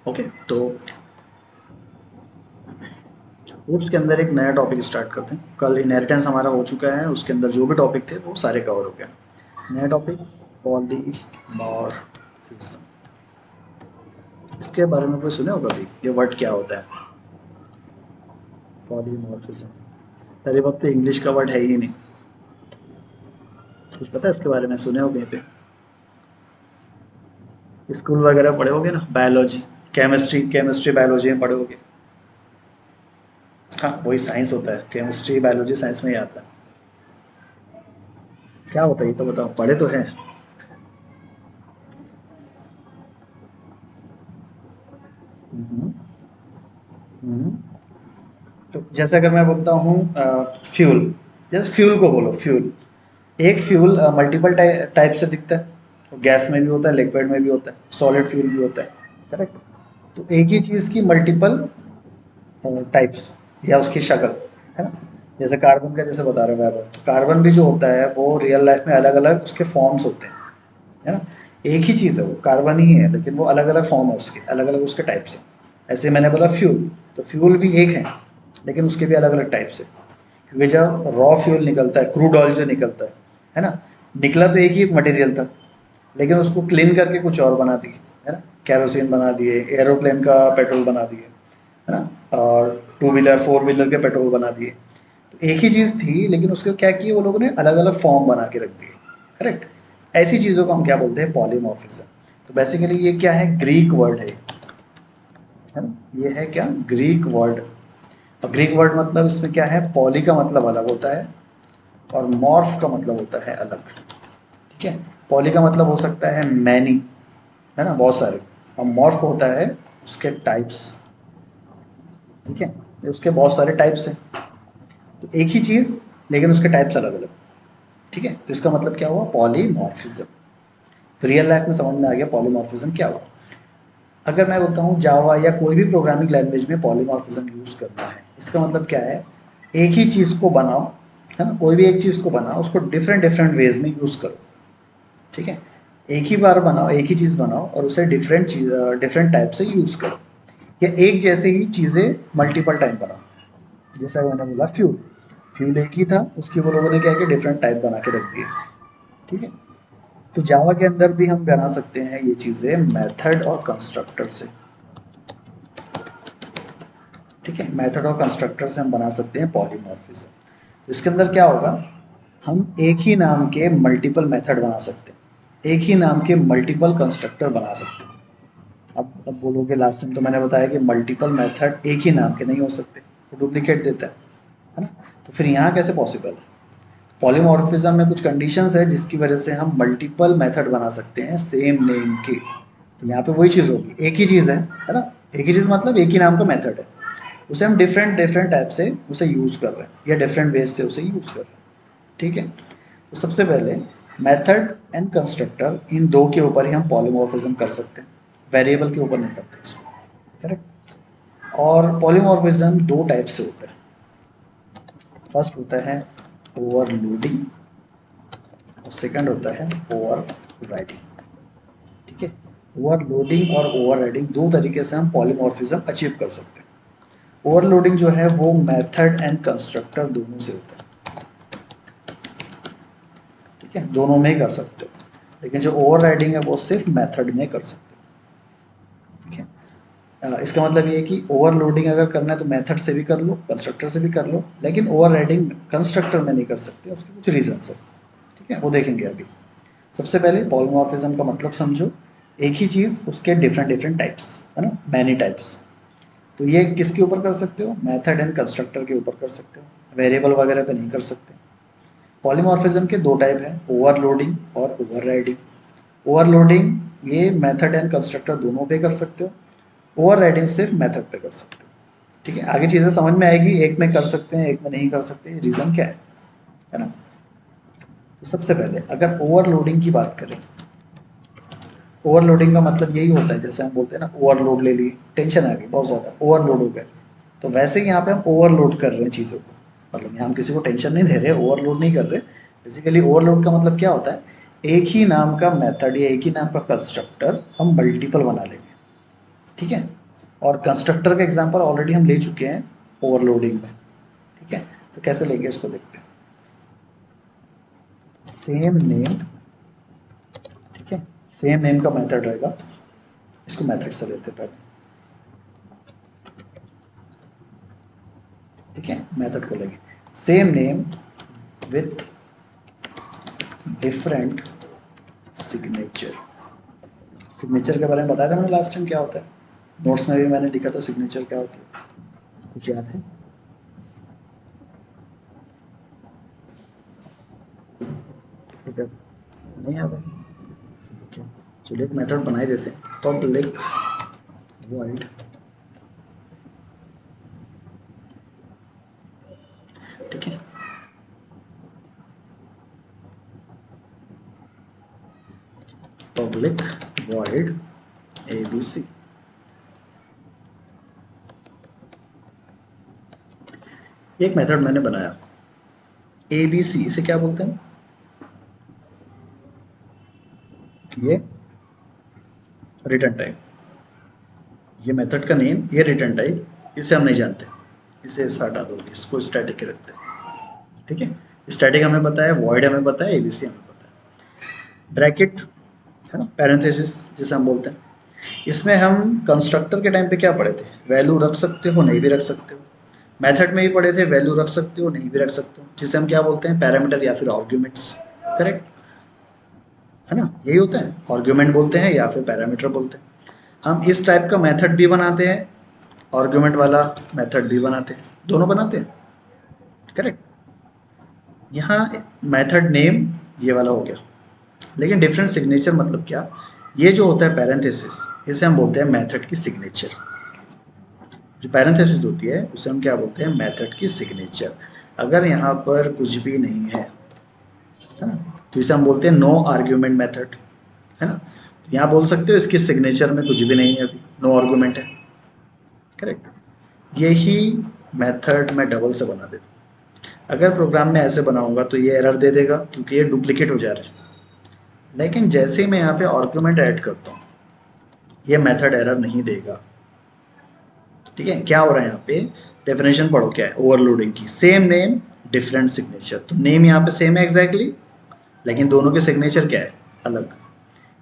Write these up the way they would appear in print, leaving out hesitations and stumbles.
Okay, तो oops के अंदर एक नया टॉपिक स्टार्ट करते हैं। कल इनहेरिटेंस हमारा हो चुका है, उसके अंदर जो भी टॉपिक थे वो सारे कवर हो गए। नया टॉपिक पॉलीमॉर्फिज्म। इसके बारे में कोई सुने हो कभी? ये वर्ड क्या होता है पॉलीमॉर्फिज्म? पहली बात तो इंग्लिश का वर्ड है ही नहीं। कुछ पता है इसके बारे में? सुने हो कहीं पे? स्कूल वगैरह पढ़े होगे ना, बायोलॉजी, केमिस्ट्री, बायोलॉजी में पढ़े होगे। हाँ, वही साइंस होता है, केमिस्ट्री बायोलॉजी साइंस में ही आता है। क्या होता है ये तो बताओ, पढ़े तो है। हम्म, हम्म। तो जैसे अगर मैं बोलता हूँ फ्यूल, जैसे फ्यूल को बोलो फ्यूल। एक फ्यूल मल्टीपल टाइप से दिखता है, गैस में भी होता है, लिक्विड में भी होता है, सॉलिड फ्यूल भी होता है। करेक्ट। तो एक ही चीज़ की मल्टीपल टाइप्स या उसकी शक्ल, है ना? जैसे कार्बन का जैसे बता रहे हो वैभव, तो कार्बन भी जो होता है वो रियल लाइफ में अलग अलग उसके फॉर्म्स होते हैं, है ना? एक ही चीज़ है, वो कार्बन ही है, लेकिन वो अलग अलग फॉर्म है उसके, अलग अलग उसके टाइप्स है। ऐसे मैंने बोला फ्यूल, तो फ्यूल भी एक है, लेकिन उसके भी अलग अलग टाइप्स है। क्योंकि जब रॉ फ्यूल निकलता है, क्रूड ऑयल जो निकलता है ना, निकला तो एक ही मटेरियल था, लेकिन उसको क्लीन करके कुछ और बना दिए, है ना? कैरोसिन बना दिए, एरोप्लेन का पेट्रोल बना दिए, है ना? और टू व्हीलर फोर व्हीलर के पेट्रोल बना दिए। तो एक ही चीज़ थी, लेकिन उसको क्या किए वो लोगों ने, अलग अलग फॉर्म बना के रख दिए। करेक्ट। ऐसी चीज़ों को हम क्या बोलते हैं? पॉलीमॉर्फिज्म। तो बेसिकली ये क्या है? ग्रीक वर्ड है ना? ये है क्या? Greek word. और ग्रीक वर्ड मतलब इसमें क्या है? पॉली का मतलब अलग होता है, और मॉर्फ का मतलब होता है अलग। ठीक है। पॉली का मतलब हो सकता है मैनी, है ना, बहुत सारे। और मॉर्फ होता है उसके टाइप्स। ठीक है, ये उसके बहुत सारे टाइप्स हैं। तो एक ही चीज़, लेकिन उसके टाइप्स अलग अलग। ठीक है, तो इसका मतलब क्या हुआ? पॉलीमॉर्फिज्म। तो रियल लाइफ में समझ में आ गया पॉलीमॉर्फिज्म क्या हुआ। अगर मैं बोलता हूँ जावा या कोई भी प्रोग्रामिंग लैंग्वेज में पॉलीमॉर्फिज्म यूज़ करना है, इसका मतलब क्या है? एक ही चीज़ को बनाओ, है ना, कोई भी एक चीज़ को बनाओ, उसको डिफरेंट डिफरेंट वेज में यूज़ करो। ठीक है। एक ही बार बनाओ, एक ही चीज़ बनाओ और उसे डिफरेंट चीज़, डिफरेंट टाइप से यूज़ करो। या एक जैसे ही चीज़ें मल्टीपल टाइम बनाओ। जैसा मैंने बोला फ्यूल, फ्यूल एक ही था, उसकी वो लोगों ने क्या किया? डिफरेंट टाइप बना के रख दिए। ठीक है। तो जावा के अंदर भी हम बना सकते हैं ये चीज़ें मेथड और कंस्ट्रक्टर से। ठीक है, मेथड और कंस्ट्रक्टर से हम बना सकते हैं पॉलीमॉर्फिज्म। तो इसके अंदर क्या होगा? हम एक ही नाम के मल्टीपल मेथड बना सकते हैं, एक ही नाम के मल्टीपल कंस्ट्रक्टर बना सकते हैं। अब बोलोगे लास्ट टाइम तो मैंने बताया कि मल्टीपल मेथड एक ही नाम के नहीं हो सकते, वो डुप्लीकेट देता है ना? तो फिर यहाँ कैसे पॉसिबल है? पॉलीमॉर्फिज्म में कुछ कंडीशंस है जिसकी वजह से हम मल्टीपल मेथड बना सकते हैं सेम नेम के। तो यहाँ पे वही चीज़ होगी, एक ही चीज़ है ना? एक ही चीज़ मतलब एक ही नाम का मेथड है, उसे हम डिफरेंट डिफरेंट टाइप से उसे यूज़ कर रहे हैं या डिफरेंट वेज से उसे यूज़ कर रहे हैं। ठीक है। तो सबसे पहले मेथड एंड कंस्ट्रक्टर, इन दो के ऊपर ही हम पॉलीमॉर्फिज्म कर सकते हैं, वेरिएबल के ऊपर नहीं करते इसको। करेक्ट। और पॉलीमॉर्फिज्म दो टाइप से होता है। फर्स्ट होता है ओवरलोडिंग, और सेकंड होता है ओवर राइडिंग। ठीक है। ओवरलोडिंग और ओवर राइडिंग दो तरीके से हम पॉलीमॉर्फिज्म अचीव कर सकते हैं। ओवरलोडिंग जो है वो मेथड एंड कंस्ट्रक्टर दोनों से होता है। ठीक है, दोनों में ही कर सकते हो, लेकिन जो ओवर राइडिंग है वो सिर्फ मेथड में कर सकते हो। ठीक है। इसका मतलब ये है कि ओवरलोडिंग अगर करना है तो मेथड से भी कर लो, कंस्ट्रक्टर से भी कर लो, लेकिन ओवर राइडिंग कंस्ट्रक्टर में नहीं कर सकते, उसके कुछ रीजंस है। ठीक है, वो देखेंगे अभी। सबसे पहले पॉलीमॉर्फिज्म का मतलब समझो, एक ही चीज़ उसके डिफरेंट डिफरेंट टाइप्स, है ना, मैनी टाइप्स। तो ये किसके ऊपर कर सकते हो? मेथड एंड कंस्ट्रक्टर के ऊपर कर सकते हो, वेरिएबल वगैरह पे नहीं कर सकते। पॉलीमॉर्फिज्म के दो टाइप हैं, ओवरलोडिंग और ओवरराइडिंग। ओवरलोडिंग ये मेथड एंड कंस्ट्रक्टर दोनों पे कर सकते हो, ओवरराइडिंग सिर्फ मेथड पे कर सकते हो। ठीक है, आगे चीज़ें समझ में आएगी, एक में कर सकते हैं एक में नहीं कर सकते, रीज़न क्या है ना? तो सबसे पहले अगर ओवरलोडिंग की बात करें, ओवरलोडिंग का मतलब यही होता है, जैसे हम बोलते हैं ना, ओवरलोड ले ली, टेंशन आ गई बहुत ज़्यादा, ओवरलोड हो गया। तो वैसे ही यहाँ पे हम ओवरलोड कर रहे हैं चीज़ों को, मतलब यहाँ हम किसी को टेंशन नहीं दे रहे, ओवरलोड नहीं कर रहे। बेसिकली ओवरलोड का मतलब क्या होता है? एक ही नाम का मेथड या एक ही नाम का कंस्ट्रक्टर हम मल्टीपल बना लेंगे। ठीक है। और कंस्ट्रक्टर का एग्जांपल ऑलरेडी हम ले चुके हैं ओवरलोडिंग में, ठीक है। तो कैसे लेंगे इसको देखते हैं। सेम नेम, ठीक है, सेम नेम का मेथड रहेगा, इसको मेथड से लेते हैं पहले, ठीक है। मेथड को लेंगे same name with different signature. Signature के बारे में बताया था मैंने लास्ट टाइम क्या होता है, नोट्स में भी मैंने लिखा था सिग्नेचर क्या होता है, कुछ याद है? ठीक है, नहीं याद है, ठीक है। चलिए एक मेथड बना ही देते हैं, पब्लिक वॉइड, ठीक है, पब्लिक वॉइड ABC। एक मेथड मैंने बनाया ABC, इसे क्या बोलते हैं? ये रिटर्न टाइप, ये मेथड का नेम, ये रिटर्न टाइप, इसे हम नहीं जानते, इसे हटा दो, इसको स्टैटिक रखते हैं, ठीक है। स्टैटिक हमें पता है, वॉइड हमें पता है, ABC हमें पता है। ब्रैकेट है ना, पैरेंथेसिस जिसे हम बोलते हैं। इसमें हम कंस्ट्रक्टर के टाइम पे क्या पढ़े थे, वैल्यू रख सकते हो नहीं भी रख सकते हो। मेथड में भी पढ़े थे वैल्यू रख सकते हो नहीं भी रख सकते हो, जिसे हम क्या बोलते हैं, पैरामीटर या फिर आर्ग्यूमेंट्स, करेक्ट है ना, यही होता है, आर्ग्यूमेंट बोलते हैं या फिर पैरामीटर बोलते हैं। हम इस टाइप का मेथड भी बनाते हैं, आर्ग्यूमेंट वाला मेथड भी बनाते हैं, दोनों बनाते हैं, करेक्ट। यहाँ मेथड नेम ये वाला हो गया, लेकिन डिफरेंट सिग्नेचर मतलब क्या, ये जो होता है पैरेंथेसिस, इसे हम बोलते हैं मेथड की सिग्नेचर। जो पैरेंथेसिस होती है उसे हम क्या बोलते हैं, मेथड की सिग्नेचर। अगर यहाँ पर कुछ भी नहीं है ना, तो इसे हम बोलते हैं नो आर्ग्यूमेंट मेथड, है ना। तो यहाँ बोल सकते हो इसकी सिग्नेचर में कुछ भी नहीं है, अभी नो आर्ग्यूमेंट है, करेक्ट। यही मेथड मैं डबल से बना देता हूँ। अगर प्रोग्राम में ऐसे बनाऊंगा तो ये एरर दे देगा क्योंकि ये डुप्लीकेट हो जा रहा है, लेकिन जैसे ही मैं यहाँ पे आर्ग्यूमेंट ऐड करता हूँ ये मेथड एरर नहीं देगा, ठीक है। क्या हो रहा है यहाँ पे, डेफिनेशन पढ़ो क्या है ओवरलोडिंग की, सेम नेम डिफरेंट सिग्नेचर। तो नेम यहाँ पे सेम है एग्जैक्टली, लेकिन दोनों के सिग्नेचर क्या है, अलग।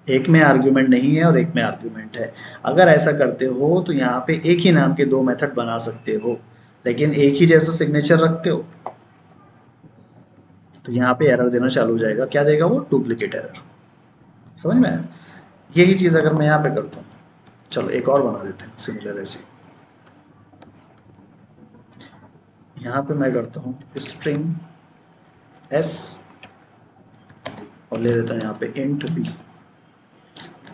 एक में आर्ग्यूमेंट नहीं है और एक में आर्ग्यूमेंट है। अगर ऐसा करते हो तो यहाँ पे एक ही नाम के दो मेथड बना सकते हो, लेकिन एक ही जैसा सिग्नेचर रखते हो तो यहाँ पे एरर देना चालू हो जाएगा। क्या देगा वो, डुप्लीकेट एरर। समझ में आया? यही चीज़ अगर मैं यहाँ पे करता हूँ, चलो एक और बना देते हैं सिमिलर ऐसी। यहाँ पे मैं करता हूँ स्ट्रिंग s और ले लेता हूँ यहाँ पे इंट b।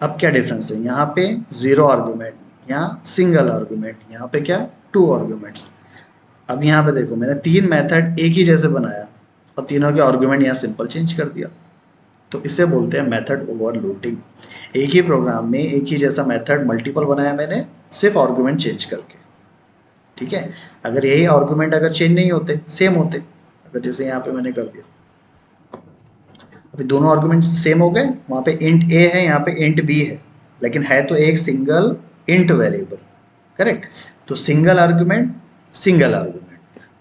अब क्या डिफरेंस है, यहाँ पे 0 आर्गूमेंट, यहाँ सिंगल आर्गूमेंट, यहाँ पे क्या 2 आर्गूमेंट्स। अब यहाँ पे देखो मैंने 3 मेथड एक ही जैसे बनाया और तीनों के आर्गूमेंट यहाँ सिंपल चेंज कर दिया, तो इसे बोलते हैं मेथड ओवरलोडिंग। एक ही प्रोग्राम में एक ही जैसा मेथड मल्टीपल बनाया मैंने, सिर्फ आर्गूमेंट चेंज करके, ठीक है। अगर यही आर्गूमेंट अगर चेंज नहीं होते, सेम होते, अगर जैसे यहाँ पे मैंने कर दिया, अभी दोनों आर्गुमेंट सेम हो गए, वहाँ पे इंट ए है, यहाँ पे इंट बी है, लेकिन है तो एक सिंगल इंट वेरिएबल, करेक्ट। तो सिंगल आर्गुमेंट,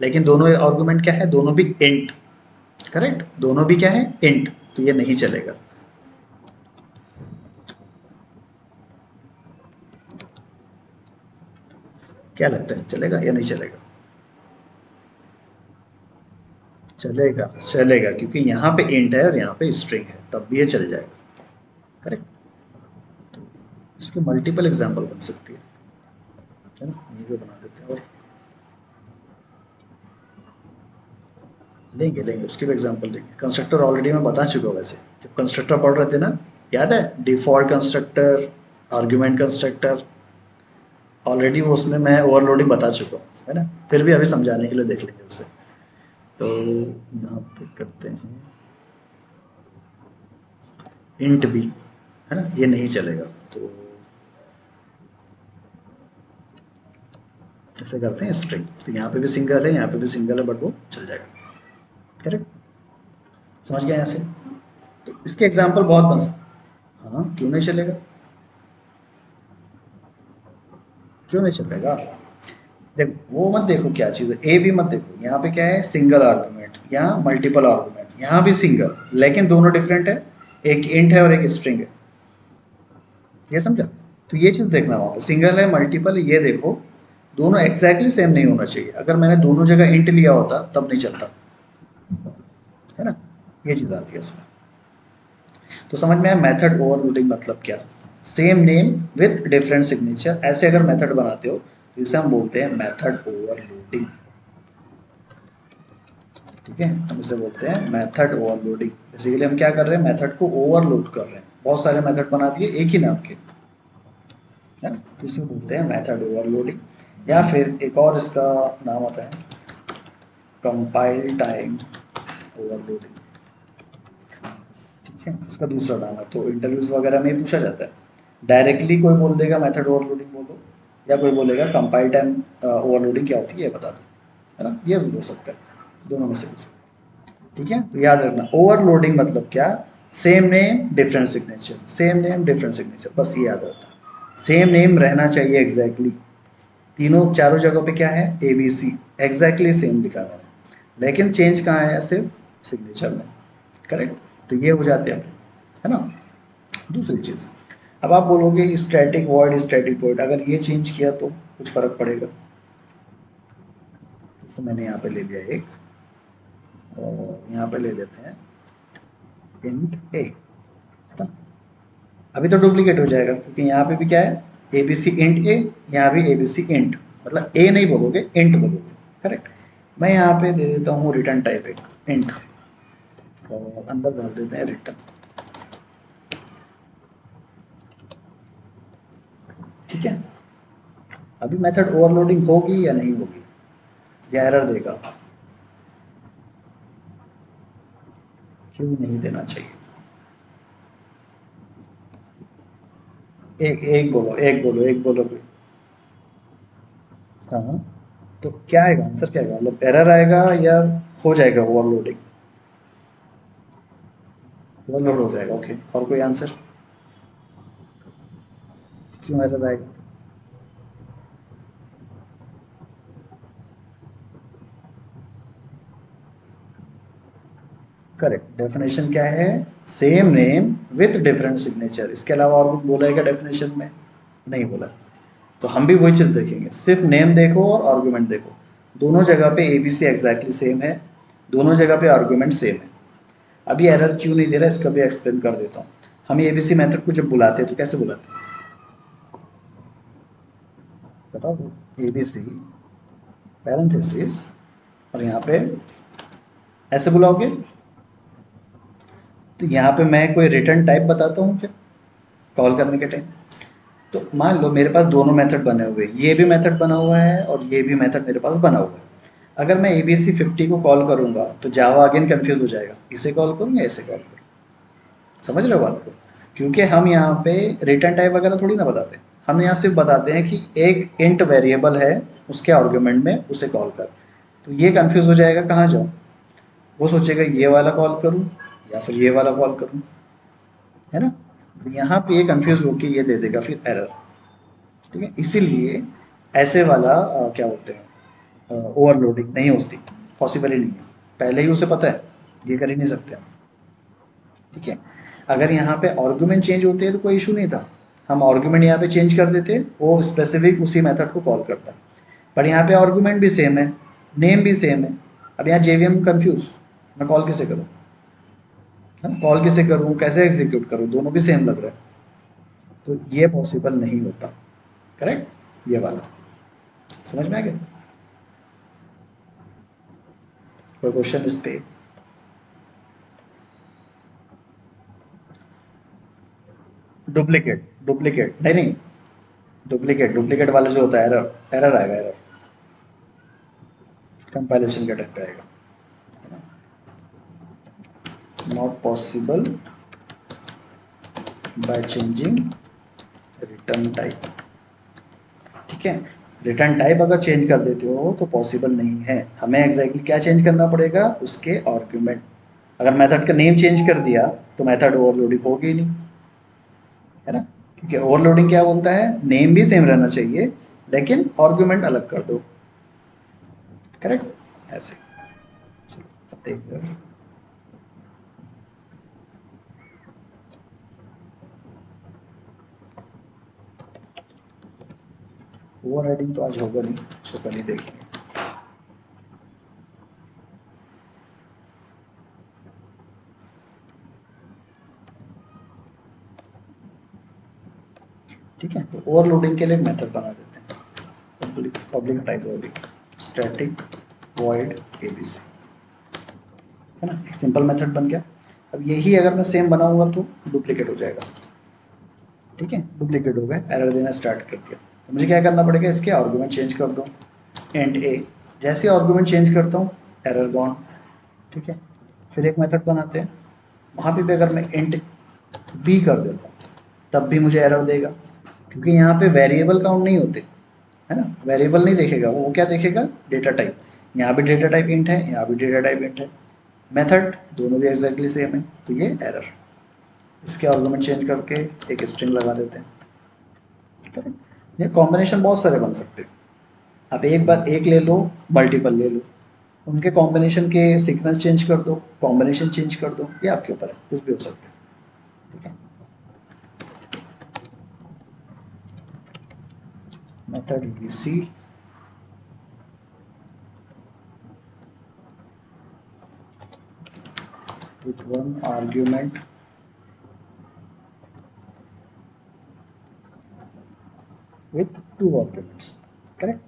लेकिन दोनों आर्गुमेंट क्या है, दोनों भी इंट, करेक्ट, दोनों भी क्या है, इंट, तो ये नहीं चलेगा। क्या लगता है, चलेगा या नहीं चलेगा? चलेगा, चलेगा, क्योंकि यहाँ पे इंट है और यहाँ पे स्ट्रिंग है, तब भी ये चल जाएगा, करेक्ट। तो इसके मल्टीपल एग्जाम्पल बन सकती है ना, ये भी बना देते हैं और लेंगे लेंगे उसके भी एग्जांपल लेंगे। कंस्ट्रक्टर ऑलरेडी मैं बता चुका हूँ, वैसे जब कंस्ट्रक्टर पढ़ रहे थे ना, याद है, default constructor, argument constructor, already वो उसमें मैं ओवरलोडिंग बता चुका हूँ, है ना। फिर भी अभी समझाने के लिए देख लेंगे उसे। तो यहाँ पे करते हैं इंट बी, है ना, ये नहीं चलेगा, तो ऐसे करते हैं स्ट्रिंग, तो यहाँ पे भी सिंगल है, यहाँ पे भी सिंगल है, बट वो चल जाएगा, करेक्ट। समझ गया यहाँ से? तो इसके एग्जाम्पल बहुत बन सकते। हाँ, क्यों नहीं चलेगा? क्यों नहीं चलेगा? देखो वो मत देखो क्या चीज़ है, ए भी मत देखो, यहाँ पे क्या है सिंगल आर्गुमेंट, यहाँ मल्टीपल आर्गुमेंट, यहाँ भी सिंगल, लेकिन दोनों डिफरेंट है, एक इंट है और एक स्ट्रिंग है। ये समझा? तो ये चीज़ देखना वहाँ पे सिंगल है मल्टीपल, ये देखो दोनों एग्जैक्टली सेम नहीं होना चाहिए। अगर मैंने दोनों जगह इंट लिया होता तब नहीं चलता, है ना? ये चीज़ आती है उसमें। तो समझ में आया मेथड ओवरलोडिंग मतलब क्या? Same name with different signature, ऐसे अगर मेथड बनाते हो तो इसे हम बोलते हैं मेथड ओवरलोडिंग। ठीक है, हम इसे बोलते हैं मेथड ओवरलोडिंग। बेसिकली हम क्या कर रहे हैं, मेथड को ओवरलोड कर रहे हैं, बहुत सारे मेथड बना दिए एक ही नाम के, है ना? तो इसे बोलते हैं मेथड ओवरलोडिंग। या फिर एक और इसका नाम होता है कंपाइल टाइम ओवरलोडिंग। ठीक है, इसका दूसरा नाम है। तो इंटरव्यूज वगैरह में पूछा जाता है, डायरेक्टली कोई बोल देगा मेथड ओवरलोडिंग बोलो, या कोई बोलेगा कंपाइल टाइम ओवरलोडिंग क्या होती है ये बता दो, है ना? ये भी हो सकता है, दोनों में से कुछ। ठीक है, तो याद रखना ओवरलोडिंग मतलब क्या, same name different signature, same name different signature, बस ये याद रखना। सेम नेम रहना चाहिए एग्जैक्टली, तीनों चारों जगहों पे क्या है A B C, exactly same लिखा मैंने, लेकिन चेंज कहाँ है, सिर्फ सिग्नेचर में। करेक्ट? तो ये हो जाते हैं अपने, है ना? दूसरी चीज़, अब आप बोलोगे स्टैटिक वॉइड स्टैटिक वॉइड, अगर ये चेंज किया तो कुछ फ़र्क पड़ेगा? तो मैंने यहाँ पे ले लिया एक, और यहाँ पे ले लेते हैं इंट ए, है ना? अभी तो डुप्लीकेट हो जाएगा क्योंकि यहाँ पे भी क्या है ए बी सी इंट ए, यहाँ भी ए बी सी इंट, मतलब ए नहीं बोलोगे इंट बोलोगे। करेक्ट? मैं यहाँ पे दे देता हूँ रिटर्न टाइप एक इंट, और अंदर डाल देते हैं रिटर्न। ठीक है, अभी मेथड ओवरलोडिंग होगी या नहीं होगी, या एरर देगा? क्यों नहीं देना चाहिए? एक एक बोलो, एक बोलो, एक बोलो कोई। हाँ हाँ। तो क्या आएगा, आंसर क्या आएगा, मतलब एरर आएगा या हो जाएगा ओवरलोडिंग? ओवरलोड हो जाएगा, ओके। और कोई आंसर? क्यों एरर आएगा? करेक्ट, डेफिनेशन क्या है, same name with different signature, इसके अलावा और कुछ बोला है क्या डेफिनेशन में? नहीं बोला। तो हम भी वही चीज़ देखेंगे, सिर्फ नेम देखो और आर्गुमेंट देखो, दोनों जगह पे A B C exactly same है, दोनों जगह पे आर्गुमेंट सेम है। अभी एरर क्यों नहीं दे रहा इसका भी एक्सप्लेन कर देता हूँ। हम ए बी सी मेथड को जब बुलाते हैं तो कैसे बुलाते हैं, बताओ? ए बी सी पैरेंथेसिस, और यहाँ पे ऐसे बुलाओगे, तो यहाँ पे मैं कोई रिटर्न टाइप बताता हूँ क्या कॉल करने के टाइम? तो मान लो मेरे पास दोनों मेथड बने हुए हैं, ये भी मेथड बना हुआ है और ये भी मेथड मेरे पास बना हुआ है। अगर मैं ए बी सी 50 को कॉल करूँगा तो जावा अगेन कंफ्यूज हो जाएगा, इसे कॉल करूँ या इसे कॉल करूँ? समझ रहे हो बात को? क्योंकि हम यहाँ पे रिटर्न टाइप वगैरह थोड़ी ना बताते, हम यहाँ सिर्फ बताते हैं कि एक इंट वेरिएबल है, उसके आर्ग्यूमेंट में उसे कॉल कर। तो ये कंफ्यूज हो जाएगा कहाँ जाऊँ, वो सोचेगा ये वाला कॉल करूँ या फिर ये वाला कॉल करूँ, है ना? तो यहाँ पे ये कंफ्यूज होके ये दे देगा फिर एरर। ठीक है, इसीलिए ऐसे वाला क्या बोलते हैं ओवरलोडिंग नहीं होती, पॉसिबल ही नहीं है, पहले ही उसे पता है, ये कर ही नहीं सकते हम। ठीक है, अगर यहाँ पे आर्गुमेंट चेंज होते हैं तो कोई इशू नहीं था, हम आर्गुमेंट यहाँ पे चेंज कर देते, वो स्पेसिफिक उसी मेथड को कॉल करता। पर यहाँ पे आर्गुमेंट भी सेम है, नेम भी सेम है, अब यहाँ जे वी एम कन्फ्यूज, मैं कॉल किसे करूँ, है ना? कॉल किसे करूँ, कैसे एग्जीक्यूट करूँ, दोनों भी सेम लग रहा है, तो ये पॉसिबल नहीं होता। करेक्ट, ये वाला समझ में आ गया? कोई क्वेश्चन इस पे? डुप्लीकेट, डुप्लीकेट नहीं नहीं, डुप्लीकेट, डुप्लीकेट वाला जो होता है एरर, एरर आएगा, एरर कंपाइलेशन के टाइम पे आएगा, है ना? Not possible by changing return type. ठीक है, रिटर्न टाइप अगर चेंज कर देते हो तो पॉसिबल नहीं है, हमें एग्जैक्टली क्या चेंज करना पड़ेगा, उसके आर्ग्यूमेंट। अगर मेथड का नेम चेंज कर दिया तो मेथड ओवरलोडिंग होगी ही नहीं, है ना? क्योंकि ओवरलोडिंग क्या बोलता है, नेम भी सेम रहना चाहिए, लेकिन आर्ग्यूमेंट अलग कर दो। करेक्ट, ऐसे। चलो आते हैं इधर। ओवर राइडिंग तो आज होगा नहीं, उसको कल ही देखेंगे। ठीक है, तो ओवरलोडिंग के लिए एक मेथड बना देते हैं। पब्लिक टाइप होगी स्टैटिक वॉइड एबीसी, है ना, एक सिंपल मेथड बन गया। अब यही अगर मैं सेम बनाऊंगा तो डुप्लीकेट हो जाएगा। ठीक है, डुप्लीकेट हो गए, एरर देना स्टार्ट कर दिया। तो मुझे क्या करना पड़ेगा, इसके आर्गूमेंट चेंज कर दो, एंड ए। जैसे आर्गूमेंट चेंज करता हूँ, एरर गॉन। ठीक है, फिर एक मेथड बनाते हैं, वहाँ पे भी अगर मैं इंट बी कर देता हूँ तब भी मुझे एरर देगा, क्योंकि यहाँ पे वेरिएबल काउंट नहीं होते, है ना, वेरिएबल नहीं देखेगा वो क्या देखेगा, डेटा टाइप। यहाँ भी डेटा टाइप इंट है, यहाँ भी डेटा टाइप इंट है, मेथड दोनों भी एग्जैक्टली सेम है, तो ये एरर। इसके आर्गूमेंट चेंज करके एक स्ट्रिंग लगा देते हैं। करेक्ट, ये कॉम्बिनेशन बहुत सारे बन सकते हैं। आप एक बार एक ले लो, मल्टीपल ले लो, उनके कॉम्बिनेशन के सीक्वेंस चेंज कर दो, कॉम्बिनेशन चेंज कर दो, ये आपके ऊपर है, कुछ भी हो सकता है। ठीक है, method VC with one argument with two arguments। Correct,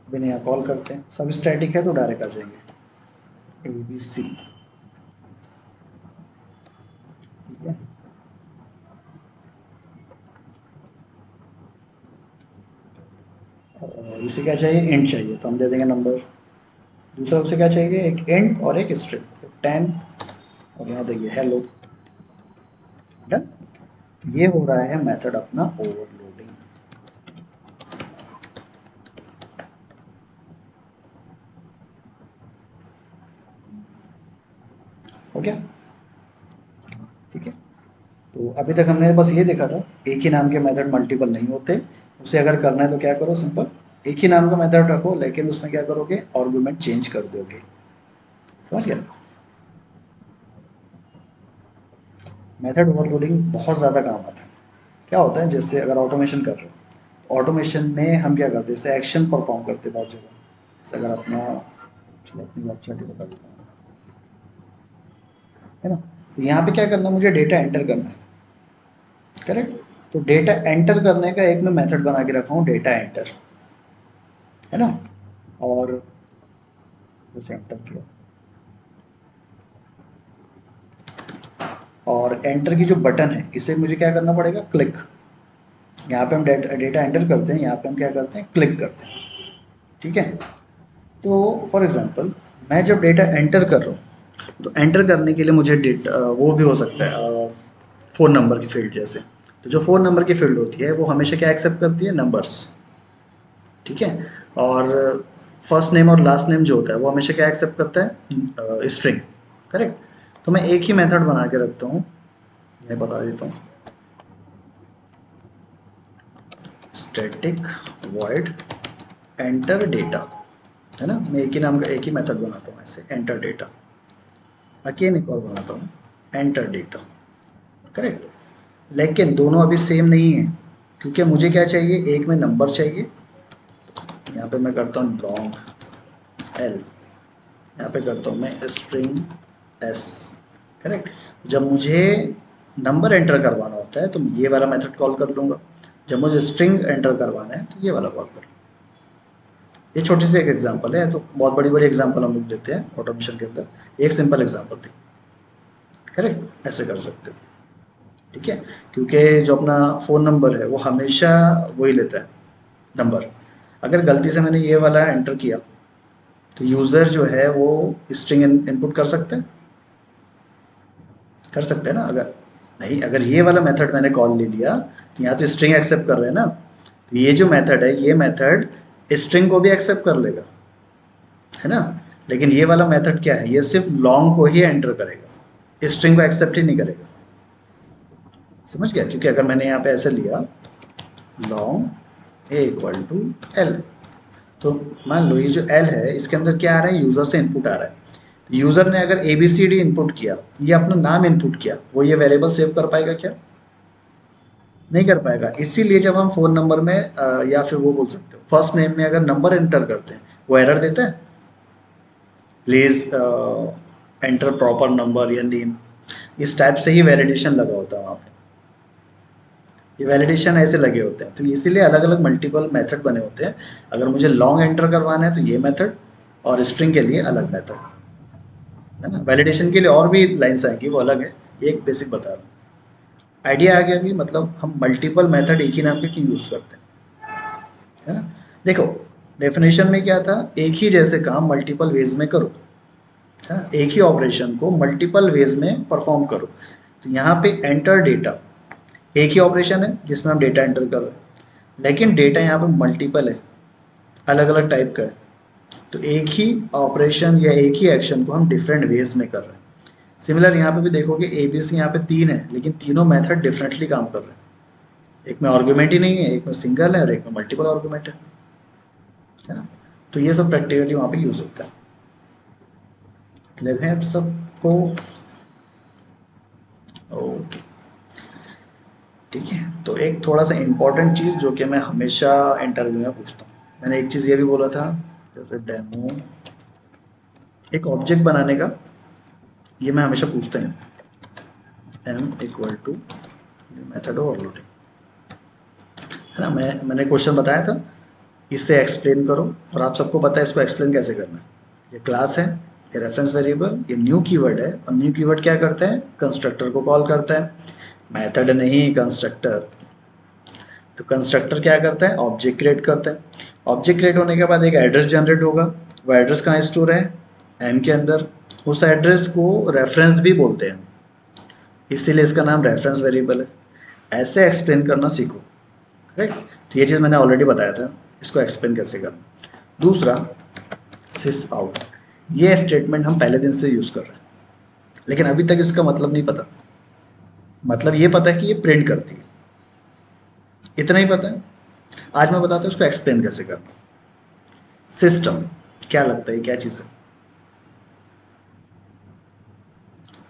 बिना यहाँ कॉल करते हैं, सब स्टैटिक है तो डायरेक्ट आ जाएंगे ए बी सी। ठीक है, इसे क्या चाहिए, इंट चाहिए, तो हम दे देंगे नंबर। दूसरा उसे क्या चाहिए, एक इंट और एक स्ट्रिंग, 10, और यहाँ देंगे हेलो। डन, ये हो रहा है मेथड अपना ओवरलोडिंग। हो गया। ठीक है, तो अभी तक हमने बस ये देखा था, एक ही नाम के मेथड मल्टीपल नहीं होते। उसे अगर करना है तो क्या करो, सिंपल एक ही नाम का मेथड रखो, लेकिन उसमें क्या करोगे, आर्गुमेंट चेंज कर दोगे। समझ गया। मेथड ओवरलोडिंग बहुत ज़्यादा काम आता है। क्या होता है, जैसे अगर ऑटोमेशन कर रहे हो, ऑटोमेशन में हम क्या करते हैं, जैसे एक्शन परफॉर्म करते हैं बहुत जगह। जैसे अगर अपना, चलो अपनी वेबसाइट बता देता हूँ, है ना, तो यहाँ पे क्या करना है, मुझे डेटा एंटर करना है। करेक्ट, तो डेटा एंटर करने का एक मैं मेथड बना के रखा हूँ, डेटा एंटर, है ना, और जैसे एंटर किया, और एंटर की जो बटन है इसे मुझे क्या करना पड़ेगा, क्लिक। यहाँ पे हम डेटा एंटर करते हैं, यहाँ पे हम क्या करते हैं, क्लिक करते हैं। ठीक है, तो फॉर एग्जांपल मैं जब डेटा एंटर कर रहा हूँ, तो एंटर करने के लिए मुझे डेटा वो भी हो सकता है, फ़ोन नंबर की फील्ड जैसे। तो जो फ़ोन नंबर की फील्ड होती है वो हमेशा क्या एक्सेप्ट करती है, नंबर्स। ठीक है, और फर्स्ट नेम और लास्ट नेम जो होता है वो हमेशा क्या एक्सेप्ट करता है, स्ट्रिंग। करेक्ट, तो मैं एक ही मेथड बना के रखता हूँ, मैं बता देता हूँ, स्टैटिक वॉइड एंटर डेटा, है ना, मैं एक ही नाम का एक ही मेथड बनाता हूँ ऐसे, एंटर डेटा। अगेन एक और बनाता हूँ, एंटर डेटा। करेक्ट, लेकिन दोनों अभी सेम नहीं है, क्योंकि मुझे क्या चाहिए, एक में नंबर चाहिए, यहाँ पे मैं करता हूँ लॉन्ग एल, यहाँ पे करता हूँ मैं स्ट्रिंग एस। करेक्ट, जब मुझे नंबर एंटर करवाना होता है तो मैं ये वाला मेथड कॉल कर लूँगा, जब मुझे स्ट्रिंग एंटर करवाना है तो ये वाला कॉल कर लूँगा। ये छोटी सी एक एग्जांपल है, तो बहुत बड़ी बड़ी एग्जांपल हम लोग देते हैं ऑटोमेशन के अंदर, एक सिंपल एग्जांपल थी। करेक्ट, ऐसे कर सकते हो। ठीक है, क्योंकि जो अपना फ़ोन नंबर है वो हमेशा वही लेता है, नंबर। अगर गलती से मैंने ये वाला एंटर किया तो यूज़र जो है वो स्ट्रिंग इनपुट कर सकते हैं, कर सकते हैं ना। अगर नहीं, अगर ये वाला मेथड मैंने कॉल ले लिया तो यहाँ तो स्ट्रिंग एक्सेप्ट कर रहे हैं ना, तो ये जो मेथड है ये मेथड स्ट्रिंग को भी एक्सेप्ट कर लेगा, है ना। लेकिन ये वाला मेथड क्या है, ये सिर्फ लॉन्ग को ही एंटर करेगा, स्ट्रिंग को एक्सेप्ट ही नहीं करेगा। समझ गया, क्योंकि अगर मैंने यहाँ पे ऐसे लिया long A equal to L. तो मान लो ये जो एल है इसके अंदर क्या आ रहा है, यूज़र से इनपुट आ रहा है। यूज़र ने अगर A B C D input किया, ये अपना नाम इनपुट किया, वो ये वेरिएबल सेव कर पाएगा क्या? नहीं कर पाएगा। इसीलिए जब हम फ़ोन नंबर में या फिर वो बोल सकते हो फर्स्ट नेम में अगर नंबर एंटर करते हैं, वो एरर देता है, प्लीज़ एंटर प्रॉपर नंबर या नेम। इस टाइप से ही वैलिडेशन लगा होता है वहाँ पे। ये वैलिडेशन ऐसे लगे होते हैं, तो इसीलिए अलग अलग मल्टीपल मेथड बने होते हैं। अगर मुझे लॉन्ग एंटर करवाना है तो ये मेथड, और स्ट्रिंग के लिए अलग मेथड, है ना। वैलिडेशन के लिए और भी लाइन्स आएंगी, वो अलग है, ये एक बेसिक बता रहा हूँ। आइडिया आ गया भी, मतलब हम मल्टीपल मेथड एक ही नाम के क्यों यूज़ करते हैं, है ना। देखो डेफिनेशन में क्या था, एक ही जैसे काम मल्टीपल वेज में करो, है ना, एक ही ऑपरेशन को मल्टीपल वेज में परफॉर्म करो। तो यहाँ पे एंटर डेटा एक ही ऑपरेशन है जिसमें हम डेटा एंटर कर रहे हैं, लेकिन डेटा यहाँ पे मल्टीपल है, अलग अलग टाइप का है। तो एक ही ऑपरेशन या एक ही एक्शन को हम डिफरेंट वेज में कर रहे हैं। सिमिलर यहाँ पे भी देखोगे ए बी सी यहाँ पे 3 है, लेकिन तीनों मेथड डिफरेंटली काम कर रहे हैं। एक में आर्गुमेंट ही नहीं है, एक में सिंगल है और एक में मल्टीपल आर्गुमेंट है ना। तो ये सब प्रैक्टिकली वहाँ पे यूज होता है। क्लियर है अब सबको? ओके, ठीक है। तो एक थोड़ा सा इम्पोर्टेंट चीज़ जो कि मैं हमेशा इंटरव्यू में पूछता हूँ, मैंने एक चीज़ ये भी बोला था, जैसे डेमो एक ऑब्जेक्ट बनाने का, ये मैं हमेशा पूछता हूँ, M equal to method overloading, है ना। मैंने क्वेश्चन बताया था, इससे एक्सप्लेन करो, और आप सबको पता है इसको एक्सप्लेन कैसे करना है। ये क्लास है, ये रेफरेंस वेरिएबल, ये न्यू कीवर्ड है, और न्यू कीवर्ड क्या करता है, कंस्ट्रक्टर को कॉल करता है, मेथड नहीं कंस्ट्रक्टर। तो कंस्ट्रक्टर क्या करता है, ऑब्जेक्ट क्रिएट करता है। ऑब्जेक्ट क्रिएट होने के बाद एक एड्रेस जनरेट होगा, वो एड्रेस कहाँ स्टोर है, एम के अंदर। उस एड्रेस को रेफरेंस भी बोलते हैं, इसीलिए इसका नाम रेफरेंस वेरिएबल है। ऐसे एक्सप्लेन करना सीखो, करेक्ट। तो ये चीज़ मैंने ऑलरेडी बताया था, इसको एक्सप्लेन कैसे करना। दूसरा, सिस आउट, ये स्टेटमेंट हम पहले दिन से यूज़ कर रहे हैं, लेकिन अभी तक इसका मतलब नहीं पता। मतलब ये पता है कि ये प्रिंट करती है, इतना ही पता है। आज मैं बताता हूँ इसको एक्सप्लेन कैसे करना। सिस्टम क्या लगता है, क्या चीज़ है?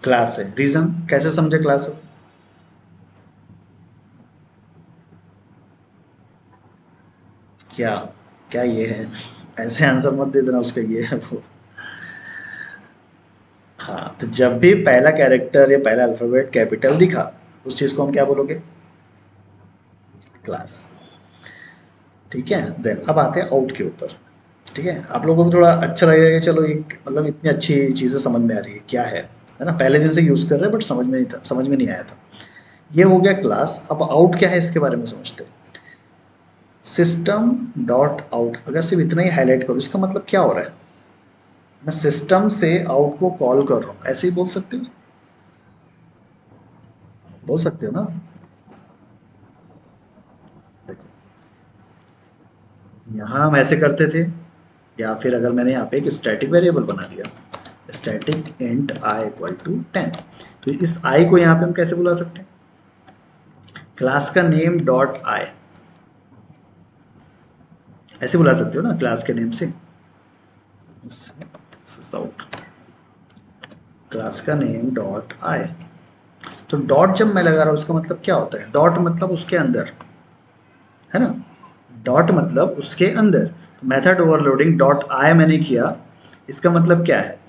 क्लास है। रीज़न कैसे समझे क्लास है? क्या क्या ये है? ऐसे आंसर मत दे देना उसका, ये है वो। हाँ, तो जब भी पहला कैरेक्टर या पहला अल्फ़ाबेट कैपिटल दिखा, उस चीज़ को हम क्या बोलोगे, क्लास। ठीक है। देन अब आते हैं आउट के ऊपर। ठीक है, आप लोगों को भी थोड़ा अच्छा लगेगा कि चलो एक मतलब इतनी अच्छी चीज़ें समझ में आ रही है, क्या है ना। पहले दिन से यूज़ कर रहे हैं बट समझ में नहीं था, समझ में नहीं आया था। ये हो गया क्लास। अब आउट क्या है इसके बारे में समझते हैं। सिस्टम डॉट आउट, अगर सिर्फ इतना ही हाईलाइट करूँ, इसका मतलब क्या हो रहा है, मैं सिस्टम से आउट को कॉल कर रहा हूँ, ऐसे ही बोल सकते हो, बोल सकते हो ना। देखो, यहाँ हम ऐसे करते थे, या फिर अगर मैंने यहाँ पे एक स्टैटिक वेरिएबल बना दिया, static int I equal to 10, तो इस आई को यहाँ पे हम कैसे बुला सकते हैं, क्लास का नेम डॉट आई, ऐसे बुला सकते हो ना क्लास के नेम से। आउट क्लास का नेम डॉट आई। तो डॉट जब मैं लगा रहा हूँ इसका मतलब क्या होता है, डॉट मतलब उसके अंदर, है ना। डॉट मतलब उसके अंदर। तो मेथड ओवरलोडिंग डॉट आई मैंने किया, इसका मतलब क्या है,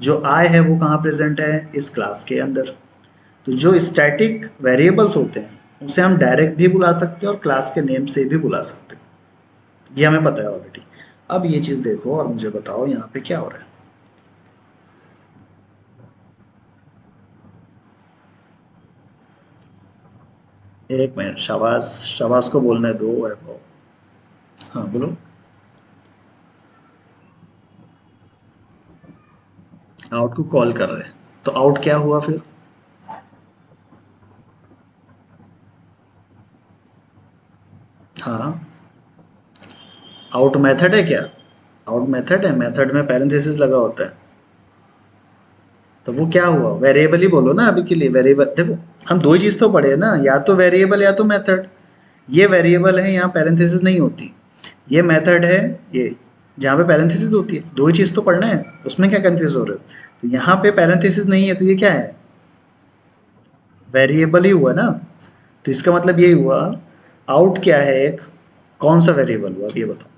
जो आई है वो कहाँ प्रेजेंट है, इस क्लास के अंदर। तो जो स्टैटिक वेरिएबल्स होते हैं उसे हम डायरेक्ट भी बुला सकते हैं और क्लास के नेम से भी बुला सकते हैं, ये हमें पता है ऑलरेडी। अब ये चीज़ देखो और मुझे बताओ यहाँ पे क्या हो रहा है। एक मिनट, शाबाश, शाबाश को बोलने दो वैभव। हाँ बोलो। आउट को कॉल कर रहे हैं, तो आउट क्या हुआ फिर, हाँ आउट मेथड है क्या, आउट मेथड है, मेथड में पैरेंथेसिस लगा होता है। तो वो क्या हुआ, वेरिएबल ही बोलो ना अभी के लिए। वेरिएबल देखो, हम दो ही चीज़ तो पढ़े हैं ना, या तो वेरिएबल या तो मेथड। ये वेरिएबल है, यहाँ पैरेंथेसिस नहीं होती। ये मेथड है, ये जहाँ पे पैरेंथेसिस होती है। दो ही चीज़ तो पढ़ना है, उसमें क्या कंफ्यूज हो रहे हो? तो यहाँ पे पैरेंथेसिस नहीं है, तो ये क्या है? वेरिएबल ही हुआ ना। तो इसका मतलब यही हुआ, आउट क्या है, एक कौन सा वेरिएबल हुआ, अब ये बताओ।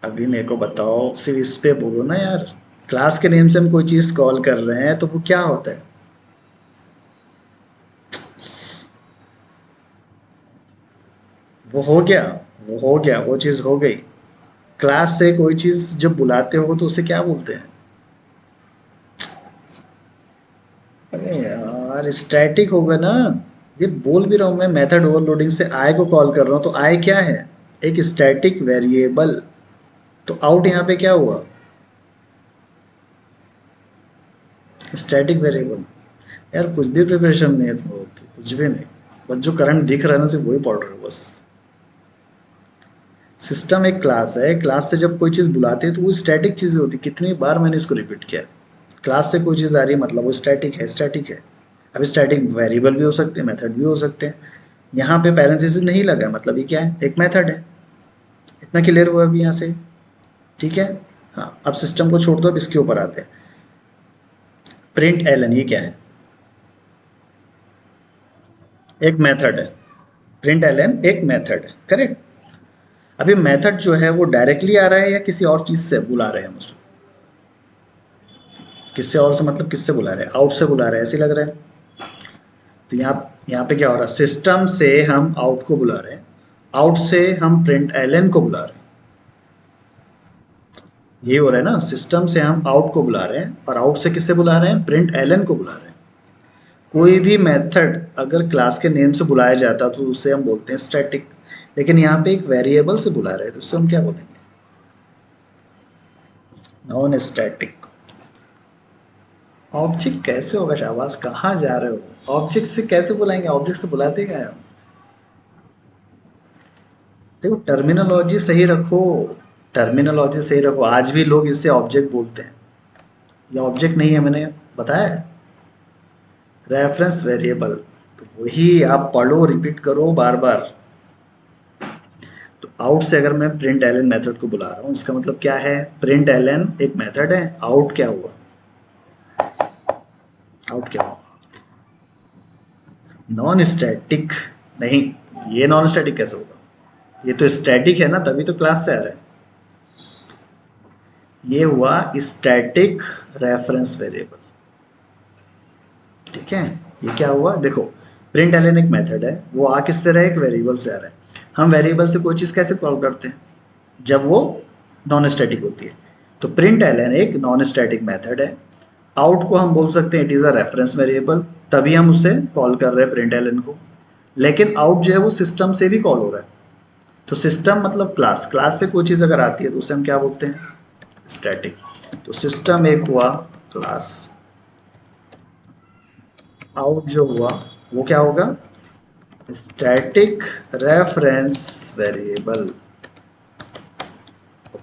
अभी मेरे को बताओ, सिर्फ इस पे बोलो ना यार। क्लास के नेम से हम कोई चीज़ कॉल कर रहे हैं तो वो क्या होता है? वो हो गया, वो हो गया, वो चीज़ हो गई। क्लास से कोई चीज़ जब बुलाते हो तो उसे क्या बोलते हैं? अरे यार स्टैटिक होगा ना। ये बोल भी रहा हूँ मैं, मेथड ओवरलोडिंग से आई को कॉल कर रहा हूँ, तो आई क्या है? एक स्टैटिक वेरिएबल। तो आउट यहाँ पे क्या हुआ? Static variable. यार कुछ भी प्रिपरेशन नहीं है तुम लोगों की, कुछ भी नहीं। बस जो करंट दिख रहा है ना, सिर्फ वही पढ़ रहे हो बस। सिस्टम एक क्लास है, क्लास से जब कोई चीज़ बुलाते हैं तो वो स्टैटिक चीज़ें होती, कितनी बार मैंने इसको रिपीट किया। क्लास से कोई चीज़ आ रही है मतलब वो स्टैटिक है, स्टैटिक है। अब स्टैटिक वेरिएबल भी हो सकते हैं, मेथड भी हो सकते हैं। यहाँ पे पैरेंथेसिस नहीं लगा है, मतलब ये क्या है? एक मेथड है। इतना क्लियर हुआ अभी यहाँ से? ठीक है। हाँ, अब सिस्टम को छोड़ दो, अब इसके ऊपर आते हैं। प्रिंट एलन ये क्या है? एक मेथड है। प्रिंट एलन एक मेथड है, करेक्ट। अभी मेथड जो है वो डायरेक्टली आ रहा है या किसी और चीज़ से बुला रहे हैं हम उसको? किससे और से मतलब किससे बुला रहे हैं? आउट से बुला रहे हैं, ऐसे लग रहा है। तो यहाँ पे क्या हो रहा है? सिस्टम से हम आउट को बुला रहे हैं, आउट से हम प्रिंट एलन को बुला रहे हैं। ये हो रहा है ना, सिस्टम से हम आउट को बुला रहे हैं और आउट से किससे बुला रहे हैं? प्रिंट एलन को बुला रहे हैं। कोई भी मेथड अगर क्लास के नेम से बुलाया जाता तो उसे हम बोलते हैं स्टैटिक। लेकिन यहाँ पे एक वेरिएबल से बुला रहे हैं तो उससे हम क्या बोलेंगे? Non static. ऑब्जेक्ट कैसे होगा शाबाश, कहाँ जा रहे हो? ऑब्जेक्ट से कैसे बुलाएंगे? ऑब्जेक्ट से बुलाते क्या है हम? देखो टर्मिनोलॉजी सही रखो, टर्मिनोलॉजी सही रखो। आज भी लोग इससे ऑब्जेक्ट बोलते हैं, ये ऑब्जेक्ट नहीं है, मैंने बताया है। रेफरेंस वेरिएबल, तो वही आप पढ़ो, रिपीट करो बार बार। तो आउट से अगर मैं प्रिंट एलन मेथड को बुला रहा हूँ, इसका मतलब क्या है? प्रिंट एलन एक मेथड है, आउट क्या हुआ? आउट क्या हुआ? Non static. नहीं, ये नॉन स्टैटिक कैसे होगा? ये तो स्टैटिक है ना, तभी तो क्लास से आ रहा है। ये हुआ स्टैटिक रेफरेंस वेरिएबल। ठीक है। ये क्या हुआ देखो, प्रिंट एलन एक मेथड है, वो आ किससे रहा है? एक वेरिएबल से आ रहा है। हम वेरिएबल से कोई चीज़ कैसे कॉल करते हैं? जब वो नॉन स्टैटिक होती है। तो प्रिंट एलन एक नॉन स्टैटिक मेथड है। आउट को हम बोल सकते हैं it is a reference variable, तभी हम उससे कॉल कर रहे हैं प्रिंट एलन को। लेकिन आउट जो है वो सिस्टम से भी कॉल हो रहा है। तो सिस्टम मतलब क्लास, क्लास से कोई चीज़ अगर आती है तो उसे हम क्या बोलते हैं? स्टैटिक। तो सिस्टम एक हुआ क्लास, आउट जो हुआ वो क्या होगा? Static reference variable.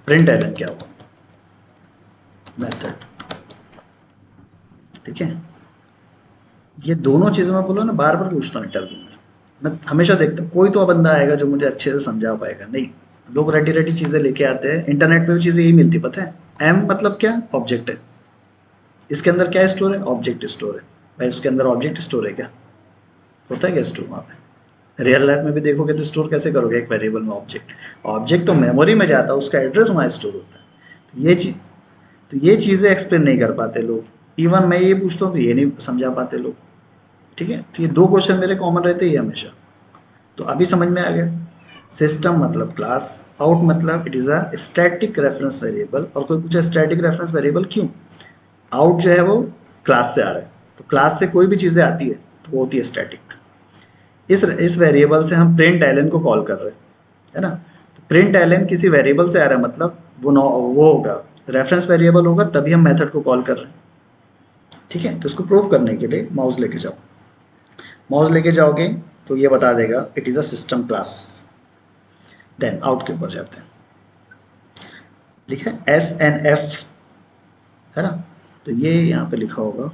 Print LN क्या होगा? मेथड। ठीक है। ये दोनों चीज़ें मैं बोला ना, बार बार पूछता हूँ इंटरव्यू में। मैं हमेशा देखता हूँ कोई तो बंदा आएगा जो मुझे अच्छे से समझा पाएगा, नहीं। लोग रटी रटी चीज़ें लेके आते हैं, इंटरनेट पे भी चीज़ें यही मिलती, पता है। एम मतलब क्या? ऑब्जेक्ट है। इसके अंदर क्या स्टोर है? ऑब्जेक्ट स्टोर है। भाई उसके अंदर ऑब्जेक्ट स्टोर है क्या? होता है क्या स्टोर वहाँ पे? रियल लाइफ में भी देखोगे तो स्टोर कैसे करोगे एक वेरिएबल में ऑब्जेक्ट? ऑब्जेक्ट तो मेमोरी में जाता है, उसका एड्रेस वहाँ स्टोर होता है। तो ये चीज़, तो ये चीज़ें एक्सप्लेन नहीं कर पाते लोग। इवन मैं ये पूछता हूँ तो ये नहीं समझा पाते लोग। ठीक है। तो ये दो क्वेश्चन मेरे कॉमन रहते ही हमेशा। तो अभी समझ में आ गया। सिस्टम मतलब क्लास, आउट मतलब it is a static reference variable. और कोई पूछा स्टैटिक रेफरेंस वेरिएबल क्यों? आउट जो है वो क्लास से आ रहा है, तो क्लास से कोई भी चीज़ें आती है तो वो होती है स्टैटिक। इस वेरिएबल से हम प्रिंट एलन को कॉल कर रहे हैं, है ना। तो प्रिंट एलन किसी वेरिएबल से आ रहा है, मतलब वो होगा रेफरेंस वेरिएबल होगा, तभी हम मेथड को कॉल कर रहे हैं। ठीक है। तो इसको प्रूव करने के लिए माउस लेके जाओ। माउस लेके जाओगे तो ये बता देगा it is a system class. Then out के ऊपर जाते हैं। लिखा है SNF, है ना। तो ये यहाँ पे लिखा होगा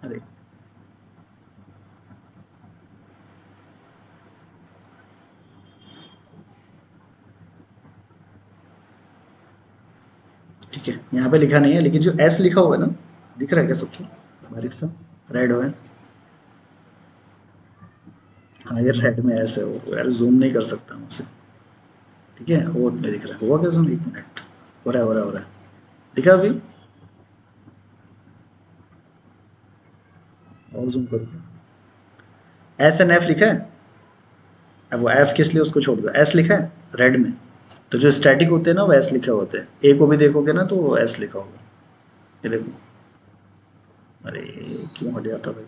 अरे ठीक है, यहाँ पे लिखा नहीं है लेकिन जो एस लिखा हुआ है ना, दिख रहा है क्या सबको बारीक सा, रेड हो है। हाँ ये रेड में एस है, वो यार जूम नहीं कर सकता मैं उसे। ठीक है वो उतने दिख रहा है, हुआ क्या जूम, एक मिनट, हो रहा है हो रहा है हो रहा है, दिखा अभी, और जूम करूँ, एस एन एफ लिखा है। अब वो एफ किस लिए, उसको छोड़ दो, एस लिखा है रेड में। तो जो स्टैटिक होते हैं ना वो एस लिखे होते हैं, ए को भी देखोगे ना तो वो एस लिखा होगा, ये देखो। अरे क्यों हट जाता भाई,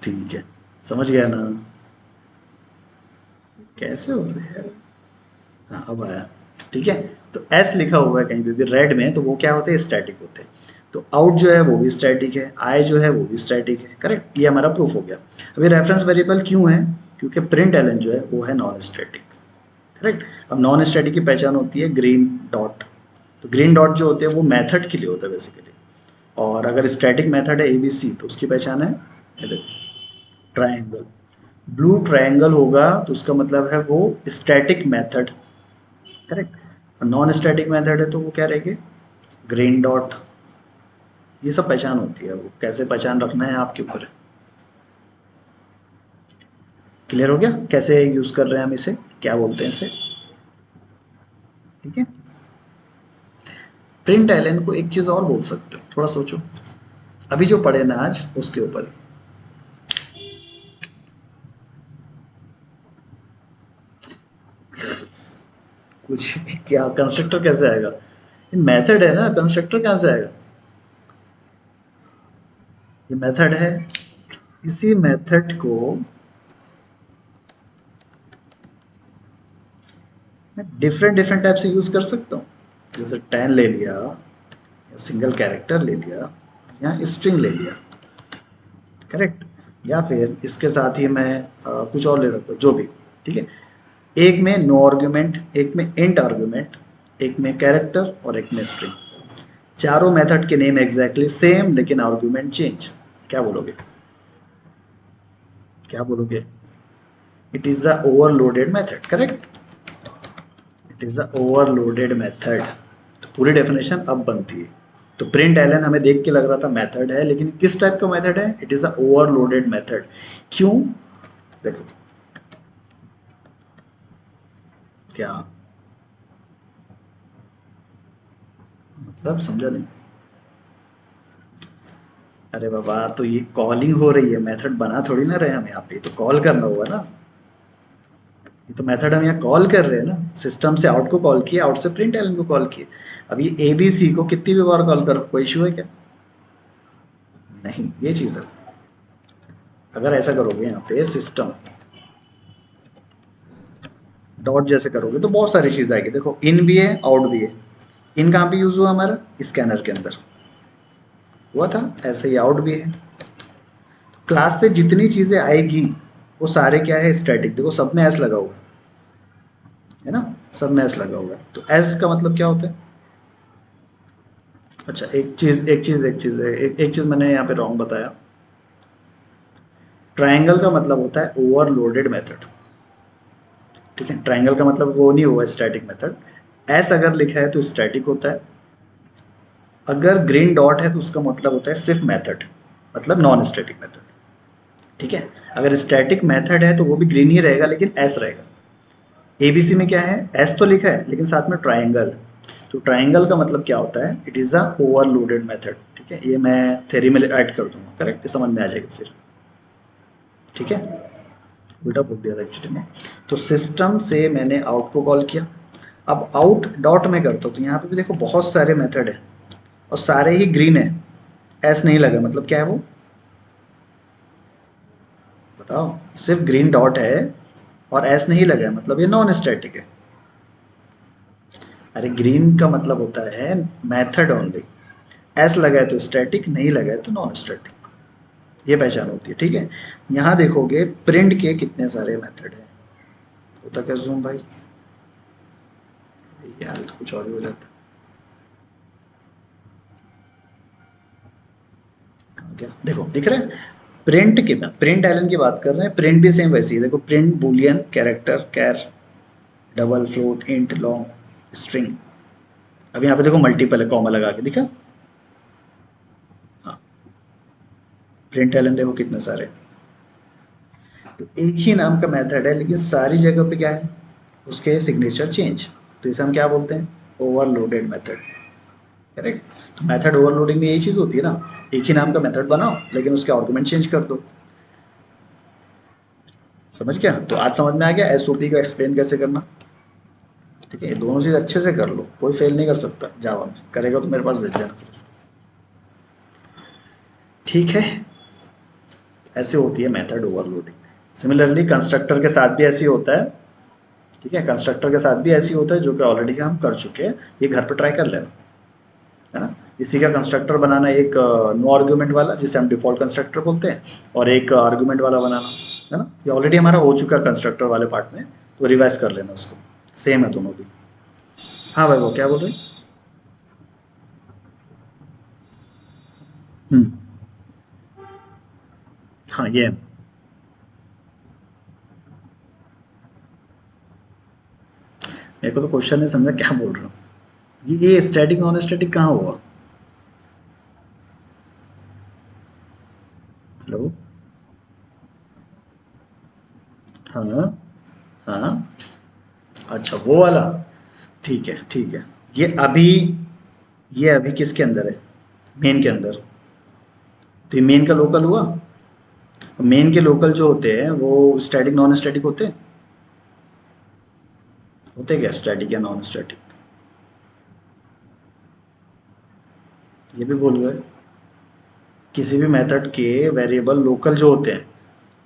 ठीक है, समझ गया ना, कैसे हो रहे हैं। हाँ अब आया, ठीक है। तो एस लिखा हुआ है कहीं पे भी रेड में, तो वो क्या होते हैं, स्टैटिक होते हैं। तो आउट जो है वो भी स्टैटिक है, आई जो है वो भी स्टैटिक है, करेक्ट, ये हमारा प्रूफ हो गया। अभी रेफरेंस वेरिएबल क्यों है, क्योंकि प्रिंट एलन जो है वो है नॉन स्टैटिक, करेक्ट। अब नॉन स्टैटिक की पहचान होती है ग्रीन डॉट। तो ग्रीन डॉट जो होते हैं वो मेथड के लिए होता है बेसिकली, और अगर स्टैटिक मेथड है एबीसी तो उसकी पहचान है, ये देखो, ट्रायंगल। ब्लू ट्रायंगल होगा तो उसका मतलब है वो static method, correct. Non static method है तो वो क्या रहेगी, ग्रीन डॉट। ये सब पहचान होती है, वो कैसे पहचान रखना है आपके ऊपर है। क्लियर हो गया कैसे यूज कर रहे हैं हम इसे, क्या बोलते हैं इसे, ठीक है। प्रिंट एलन को एक चीज और बोल सकते हो, थोड़ा सोचो, अभी जो पढ़े ना आज उसके ऊपर। कुछ क्या, कंस्ट्रक्टर कैसे आएगा, ये मेथड है ना, कंस्ट्रक्टर कहाँ से आएगा, ये मेथड है। इसी मेथड को मैं डिफरेंट डिफरेंट टाइप से यूज कर सकता हूँ, जैसे 10 ले लिया, या सिंगल कैरेक्टर ले लिया, या स्ट्रिंग ले लिया, करेक्ट। या फिर इसके साथ ही मैं कुछ और ले सकता हूँ, जो भी, ठीक है। एक में नो आर्ग्यूमेंट, एक में इंट आर्ग्यूमेंट, एक में कैरेक्टर और एक में स्ट्रिंग। चारों मेथड के नेम एग्जैक्टली सेम लेकिन आर्ग्यूमेंट चेंज। क्या बोलोगे, क्या बोलोगे, it is a overloaded method, correct, it is a overloaded method. तो पूरी डेफिनेशन अब बनती है। तो प्रिंट एलन हमें देख के लग रहा था मेथड है, लेकिन किस टाइप का मेथड है, it is a overloaded method. क्यों, देखो, क्या मतलब, समझा नहीं। अरे बाबा, तो ये कॉलिंग हो रही है, मेथड बना थोड़ी ना रहे हम यहाँ पे, तो कॉल करना हुआ ना, ये तो मेथड हम यहाँ कॉल कर रहे हैं ना, सिस्टम से आउट को कॉल किए, आउट से प्रिंट एलन को कॉल किए। अब ये ए बी सी को कितनी भी बार कॉल करो, कोई इशू है क्या, नहीं, ये चीज़ है। अगर ऐसा करोगे यहाँ पे सिस्टम डॉट जैसे करोगे तो बहुत सारी चीज़ आएगी, देखो इन भी है आउट भी है। इन कहाँ पे यूज़ हुआ हमारा, स्कैनर के अंदर हुआ था, ऐसे ही आउट भी है। क्लास से जितनी चीज़ें आएगी वो सारे क्या है, स्टैटिक, देखो सब में एस लगा हुआ है ना, सब में एस लगा हुआ है। तो एस का मतलब क्या होता है, अच्छा एक चीज़ मैंने यहाँ पे रॉन्ग बताया। ट्रायंगल का मतलब होता है ओवरलोडेड मेथड, ठीक है। ट्रायंगल का मतलब वो नहीं हुआ स्टैटिक मेथड। एस अगर लिखा है तो स्टैटिक होता है, अगर ग्रीन डॉट है तो उसका मतलब होता है सिर्फ मेथड, मतलब नॉन स्टैटिक मेथड, ठीक है। अगर स्टैटिक मेथड है तो वो भी ग्रीन ही रहेगा लेकिन एस रहेगा। एबीसी में क्या है, एस तो लिखा है लेकिन साथ में ट्राइंगल। तो ट्राइंगल का मतलब क्या होता है, it is a overloaded method, ठीक है। ये मैं थ्योरी में ऐड कर दूंगा, करेक्ट, समझ में आ जाएगा फिर, ठीक है। उल्टा बोल दिया था एक्चुअली में। तो सिस्टम से मैंने आउट को कॉल किया, अब आउट डॉट में करता हूँ तो यहाँ पे भी देखो बहुत सारे मेथड है और सारे ही ग्रीन है, एस नहीं लगा, मतलब क्या है वो, बताओ, सिर्फ ग्रीन डॉट है और एस नहीं लगा है, मतलब ये नॉन स्टैटिक है। अरे ग्रीन का मतलब होता है मेथड ओनली, एस लगा है तो स्टैटिक, नहीं लगा है तो नॉन स्टैटिक, ये पहचान होती है, ठीक है। यहाँ देखोगे प्रिंट के कितने सारे मेथड है, होता क्या जूम भाई, यार तो कुछ और ही हो जाता है। क्या देखो दिख रहा है, प्रिंट एलन की बात कर रहे हैं, प्रिंट भी सेम वैसी है, देखो print boolean character char double float int long string. अब यहाँ पे देखो मल्टीपल है, कॉमा लगा के दिखा। हाँ, प्रिंट एलन देखो कितने सारे। तो एक ही नाम का मेथड है लेकिन सारी जगह पे क्या है, उसके सिग्नेचर चेंज। तो इसे हम क्या बोलते हैं, ओवरलोडेड मेथड। करेक्ट। तो मेथड ओवरलोडिंग में यही चीज़ होती है ना, एक ही नाम का मेथड बनाओ लेकिन उसके आर्गुमेंट चेंज कर दो। समझ गया, तो आज समझ में आ गया एसओपी का एक्सप्लेन कैसे करना। ठीक है, ये दोनों चीज़ अच्छे से कर लो, कोई फेल नहीं कर सकता जावा में, करेगा तो मेरे पास भेज देना फिर उसको। ठीक है, ऐसे होती है मेथड ओवरलोडिंग। सिमिलरली कंस्ट्रक्टर के साथ भी ऐसे ही होता है। ठीक है, कंस्ट्रक्टर के साथ भी ऐसे ही होता है, जो कि ऑलरेडी हम कर चुके हैं, ये घर पे ट्राई कर लेना, है ना। इसी का कंस्ट्रक्टर बनाना, एक नो आर्ग्यूमेंट वाला जिसे हम डिफॉल्ट कंस्ट्रक्टर बोलते हैं, और एक आर्ग्यूमेंट वाला बनाना, है ना। ये ऑलरेडी हमारा हो चुका है कंस्ट्रक्टर वाले पार्ट में, तो रिवाइज कर लेना उसको। सेम है दोनों भी। हाँ भाई, वो क्या बोल रहे हैं? हम्म। हाँ, ये मेरे को तो क्वेश्चन नहीं समझा क्या बोल रहा हूँ। ये स्टैटिक नॉन स्टैटिक कहाँ हुआ? हेलो। हाँ। हाँ। अच्छा, वो वाला। ठीक है, ठीक है। ये अभी ये अभी किसके अंदर है? मेन के अंदर। तो ये मेन का लोकल हुआ। मेन के लोकल जो होते हैं वो स्टैटिक नॉन स्टैटिक होते हैं। होते क्या स्टैटिक या नॉन स्टैटिक? ये भी भूल गए। किसी भी मेथड के वेरिएबल लोकल जो होते हैं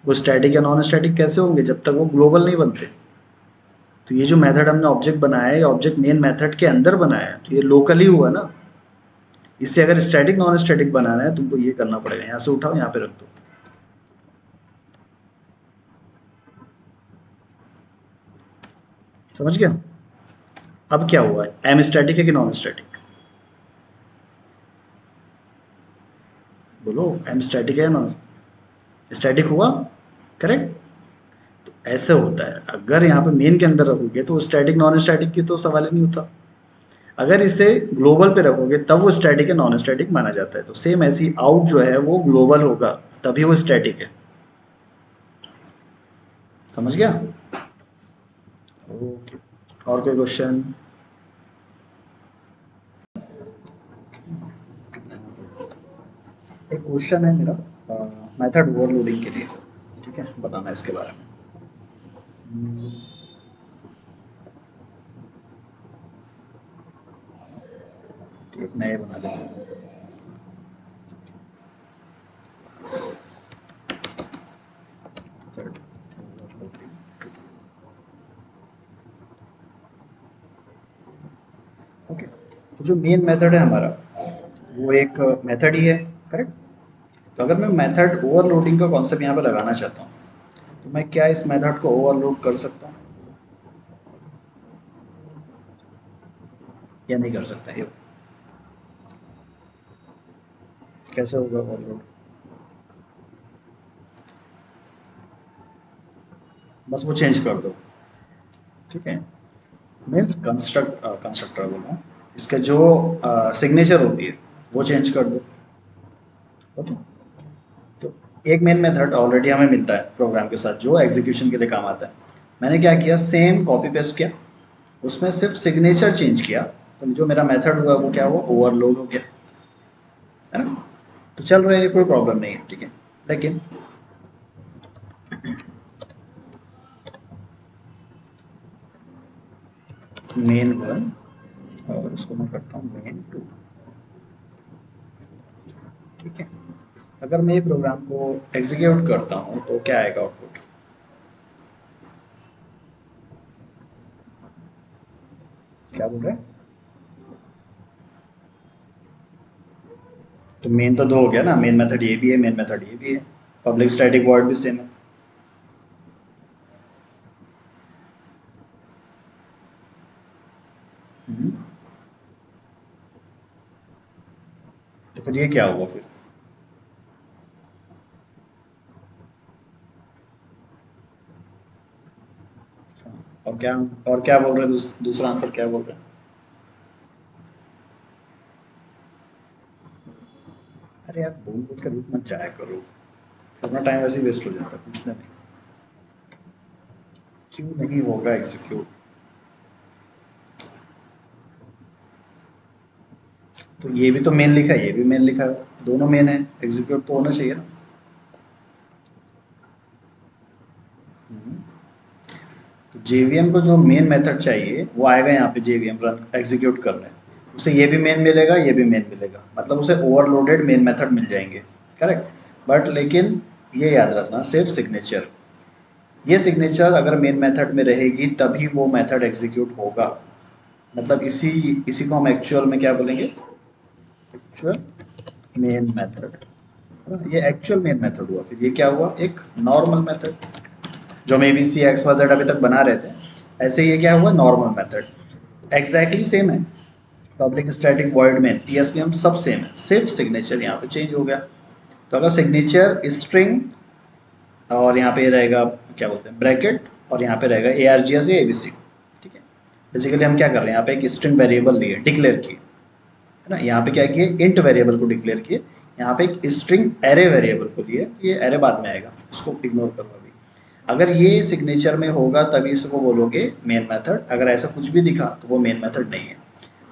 वो स्टैटिक या नॉन स्टैटिक कैसे होंगे, जब तक वो ग्लोबल नहीं बनते। तो ये जो मेथड हमने ऑब्जेक्ट बनाया है, ये ऑब्जेक्ट मेन मेथड के अंदर बनाया है, तो ये लोकल ही हुआ ना। इससे अगर स्टैटिक नॉन स्टैटिक बनाना है तुमको ये करना पड़ेगा, यहाँ से उठाओ यहाँ पे रख दो। समझ गया। अब क्या हुआ है, एम स्टैटिक है कि नॉन स्टैटिक? बोलो, एम स्टैटिक है या नॉन स्टैटिक हुआ? करेक्ट। तो ऐसे होता है, अगर यहाँ पे मेन के अंदर रखोगे तो स्टैटिक नॉन स्टैटिक की तो सवाल ही नहीं होता। अगर इसे ग्लोबल पे रखोगे तब वो स्टैटिक है नॉन स्टैटिक माना जाता है। तो सेम ऐसी आउट जो है वो ग्लोबल होगा, तभी वो स्टैटिक है। समझ गया। ओके, और कोई क्वेश्चन? एक क्वेश्चन है मेरा मेथड ओवरलोडिंग के लिए। ठीक है, बताना इसके बारे में। हम्म, तो एक नए बना देता हूँ। Method overloading। ओके, तो जो मेन मेथड है हमारा वो एक मेथड ही है। करेक्ट। तो अगर मैं मेथड ओवरलोडिंग का कॉन्सेप्ट यहाँ पे लगाना चाहता हूँ, तो मैं क्या इस मेथड को ओवरलोड कर सकता हूँ या नहीं कर सकता? ये कैसे होगा ओवरलोड? बस वो चेंज कर दो। ठीक है, मीन्स कंस्ट्रक्टर बोलो, इसके जो सिग्नेचर होती है वो चेंज कर दो। ओके। तो एक मेन मेथड ऑलरेडी हमें मिलता है प्रोग्राम के साथ जो एग्जीक्यूशन के लिए काम आता है। मैंने क्या किया, सेम कॉपी पेस्ट किया, उसमें सिर्फ सिग्नेचर चेंज किया, तो जो मेरा मेथड हुआ वो क्या हुआ, ओवरलोड हो गया, है ना। तो चल रहा है, कोई प्रॉब्लम नहीं है। ठीक है, लेकिन मेन वन, और इसको मैं करता हूँ मेन टू। ठीक है, अगर मैं ये प्रोग्राम को एग्जीक्यूट करता हूँ तो क्या आएगा आउटपुट? क्या बोल रहे हैं? तो मेन तो दो हो गया ना, मेन मेथड ये भी है, मेन मेथड ये भी है, पब्लिक स्टैटिक वॉइड भी सेम है। हम्म, तो फिर ये क्या हुआ फिर? क्या और क्या बोल रहे हैं, दूसरा आंसर क्या बोल रहे हैं? अरे यार बोल बोल के रुक मत जाया करो, अपना टाइम वैसे ही वेस्ट हो जाता है, पूछना नहीं। क्यों नहीं होगा एग्जीक्यूट? तो ये भी तो मेन लिखा है, ये भी मेन लिखा है, दोनों मेन है, एग्जीक्यूट तो होना चाहिए ना। हम्म। तो जेवीएम को जो मेन मेथड चाहिए वो आएगा यहाँ पे, जेवीएम रन एग्जीक्यूट करने, उसे ये भी मेन मिलेगा, ये भी मेन मिलेगा, मतलब उसे ओवरलोडेड मेन मेथड मिल जाएंगे। करेक्ट, बट लेकिन ये याद रखना, सिर्फ सिग्नेचर, ये सिग्नेचर अगर मेन मेथड में रहेगी तभी वो मेथड एग्जीक्यूट होगा। मतलब इसी इसी को हम एक्चुअल में क्या बोलेंगे, एक्चुअल मेन मेथड। ये एक्चुअल मेन मेथड हुआ, फिर ये क्या हुआ, एक नॉर्मल मेथड, जो हम एबीसी एक्स वाई जेड अभी तक बना रहे थे, ऐसे ये क्या हुआ, नॉर्मल मेथड। एग्जैक्टली सेम है, पब्लिक स्टैटिक वॉइड मेन पीएसपीएम सब सेम है, सिर्फ सिग्नेचर यहाँ पे चेंज हो गया। तो अगर सिग्नेचर स्ट्रिंग और यहाँ पे रहेगा क्या बोलते हैं ब्रैकेट, और यहाँ पे रहेगा ए आर जी एस या एबीसी, ठीक है। बेसिकली हम क्या कर रहे हैं, यहाँ पे एक स्ट्रिंग वेरिएबल लिए, डिक्लेयर किए, है ना, यहाँ पे क्या किए, इंट वेरिएबल को डिक्लेयर किए, यहाँ पे एक स्ट्रिंग एरे वेरिएबल को लिए, ये एरे बाद में आएगा, उसको इग्नोर करो अभी। अगर ये सिग्नेचर में होगा तभी इसको बोलोगे मेन मेथड, अगर ऐसा कुछ भी दिखा तो वो मेन मेथड नहीं है।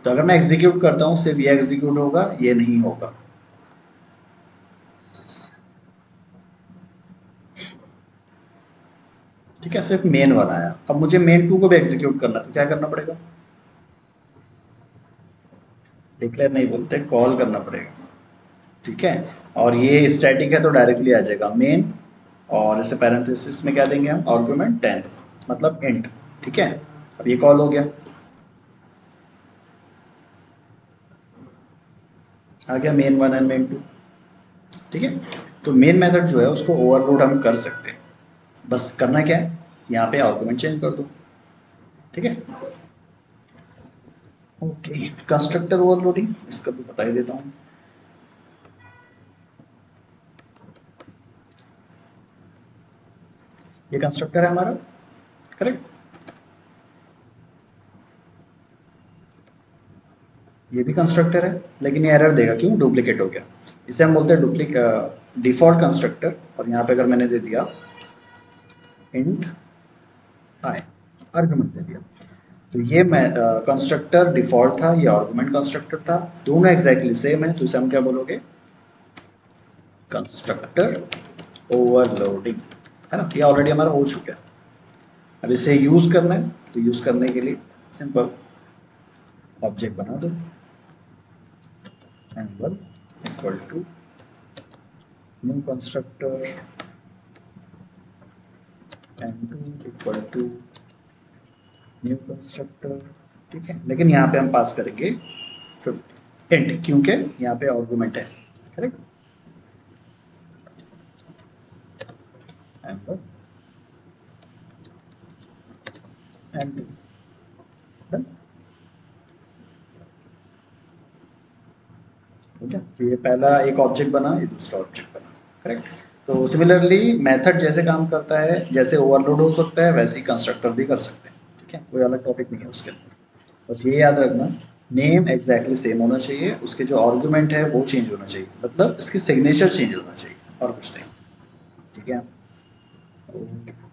तो अगर मैं एग्जीक्यूट करता हूँ सिर्फ ये एग्जीक्यूट होगा, ये नहीं होगा। ठीक है, सिर्फ मेन वाला आया, अब मुझे मेन टू को भी एग्जीक्यूट करना, तो क्या करना पड़ेगा, डिक्लेयर नहीं बोलते, कॉल करना पड़ेगा। ठीक है, और ये स्टैटिक है तो डायरेक्टली आ जाएगा मेन, और इसे पैरेंथेसिस में क्या देंगे हम, आर्गुमेंट 10, मतलब इंट। ठीक है, अब ये कॉल हो गया, आ गया main one and main two. ठीक है, तो मेन मेथड जो है उसको ओवरलोड हम कर सकते हैं, बस करना क्या है, यहाँ पे आर्गुमेंट चेंज कर दो। ठीक है, ओके, कंस्ट्रक्टर ओवरलोडिंग इसका भी बता ही देता हूँ। ये कंस्ट्रक्टर है हमारा, करेक्ट, ये भी कंस्ट्रक्टर है, लेकिन ये एरर देगा, क्यों, डुप्लीकेट हो गया। इसे हम बोलते हैं डुप्लीकेट डिफॉल्ट कंस्ट्रक्टर, और यहाँ पे अगर मैंने दे दिया इंट आई, आर्गुमेंट दे दिया, तो ये मैं कंस्ट्रक्टर डिफॉल्ट था, ये आर्गुमेंट कंस्ट्रक्टर था, दोनों एग्जैक्टली सेम है, तो इसे हम क्या बोलोगे, कंस्ट्रक्टर ओवरलोडिंग, है ना, ये ऑलरेडी हमारा हो चुका है। अब इसे यूज करना है, तो यूज करने के लिए सिंपल ऑब्जेक्ट बना दो, angle equal to new constructor n2 equal to new constructor. ठीक है, लेकिन यहाँ पे हम पास करेंगे 50 इंट, क्योंकि यहाँ पे आर्गुमेंट है, करेक्ट, एंगल n2 डन। ठीक है, तो ये पहला एक ऑब्जेक्ट बना, ये दूसरा ऑब्जेक्ट बना, करेक्ट। तो सिमिलरली मेथड जैसे काम करता है, जैसे ओवरलोड हो सकता है वैसे ही कंस्ट्रक्टर भी कर सकते हैं। ठीक है, कोई अलग टॉपिक नहीं है उसके अंदर, बस ये याद रखना, नेम एग्जैक्टली सेम होना चाहिए, उसके जो आर्गुमेंट है वो चेंज होना चाहिए, मतलब इसकी सिग्नेचर चेंज होना चाहिए, और कुछ नहीं। ठीक है, ओके।